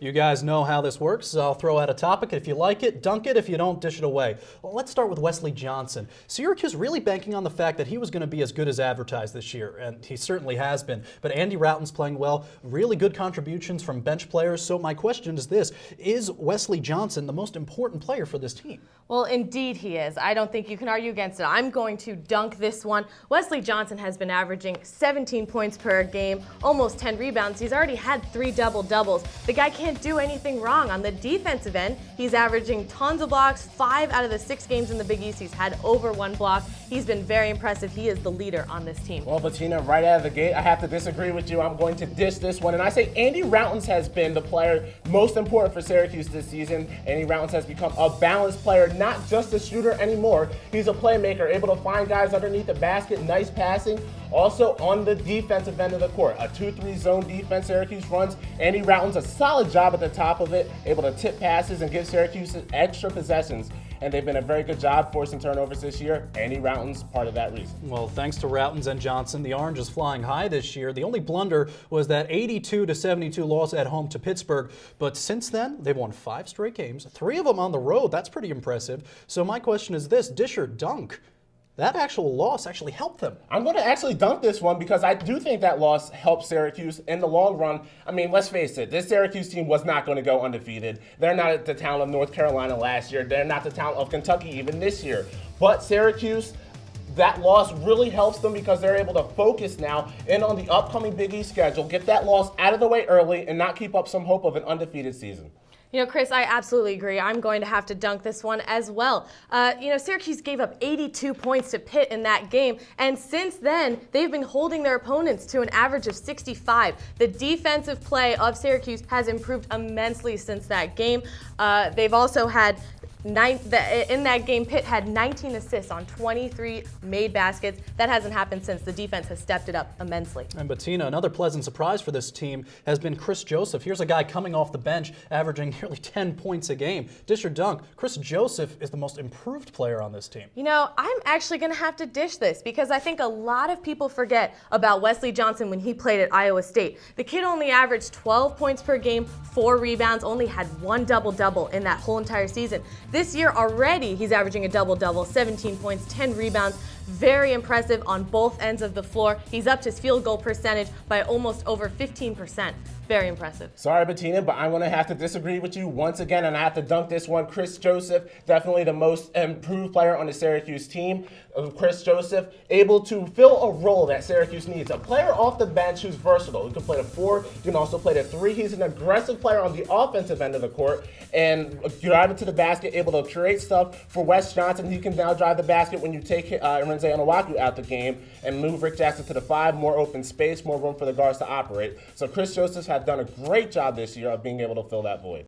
You guys know how this works, so I'll throw out a topic. If you like it, dunk it. If you don't, dish it away. Well, let's start with Wesley Johnson. Syracuse really banking on the fact that he was going to be as good as advertised this year, and he certainly has been. But Andy Rautins playing well, really good contributions from bench players. So my question is this: is Wesley Johnson the most important player for this team? Well, indeed he is. I don't think you can argue against it. I'm going to dunk this one. Wesley Johnson has been averaging 17 points per game, almost 10 rebounds. He's already had 3 double-doubles. The guy can't do anything wrong. On the defensive end, he's averaging tons of blocks. 5 out of the 6 games in the Big East, he's had over 1 block. He's been very impressive. He is the leader on this team. Well, Bettina, right out of the gate, I have to disagree with you. I'm going to dish this one. And I say Andy Rautins has been the player most important for Syracuse this season. Andy Rautins has become a balanced player, not just a shooter anymore. He's a playmaker, able to find guys underneath the basket, nice passing. Also on the defensive end of the court, a 2-3 zone defense Syracuse runs. Andy Rautins, a solid job at the top of it, able to tip passes and give Syracuse extra possessions. And they've been a very good job forcing turnovers this year. Andy Rautins, part of that reason. Well, thanks to Rautins and Johnson, the Orange is flying high this year. The only blunder was that 82-72 loss at home to Pittsburgh. But since then, they've won 5 straight games, 3 of them on the road. That's pretty impressive. So my question is this: dish or dunk? That actual loss actually helped them. I'm going to actually dunk this one because I do think that loss helped Syracuse in the long run. I mean, let's face it, this Syracuse team was not going to go undefeated. They're not at the talent of North Carolina last year. They're not the talent of Kentucky even this year. But Syracuse, that loss really helps them because they're able to focus now in on the upcoming Big East schedule, get that loss out of the way early, and not keep up some hope of an undefeated season. You know, Chris, I absolutely agree. I'm going to have to dunk this one as well. Syracuse gave up 82 points to Pitt in that game, and since then, they've been holding their opponents to an average of 65. The defensive play of Syracuse has improved immensely since that game. They've also had in that game, Pitt had 19 assists on 23 made baskets. That hasn't happened since. The defense has stepped it up immensely. And Bettina, another pleasant surprise for this team has been Chris Joseph. Here's a guy coming off the bench, averaging nearly 10 points a game. Dish or dunk, Chris Joseph is the most improved player on this team. You know, I'm actually going to have to dish this because I think a lot of people forget about Wesley Johnson when he played at Iowa State. The kid only averaged 12 points per game, 4 rebounds, only had 1 double-double in that whole entire season. This year already, he's averaging a double-double, 17 points, 10 rebounds. Very impressive on both ends of the floor. He's upped his field goal percentage by almost over 15%. Very impressive. Sorry, Bettina, but I'm going to have to disagree with you once again, and I have to dunk this one. Chris Joseph, definitely the most improved player on the Syracuse team. Chris Joseph, able to fill a role that Syracuse needs. A player off the bench who's versatile. He can play the 4, he can also play the 3. He's an aggressive player on the offensive end of the court, and driving to the basket, able to create stuff for Wes Johnson. He can now drive the basket when you take Renze Onuaku out the game and move Rick Jackson to the 5, more open space, more room for the guards to operate. So Chris Joseph has done a great job this year of being able to fill that void.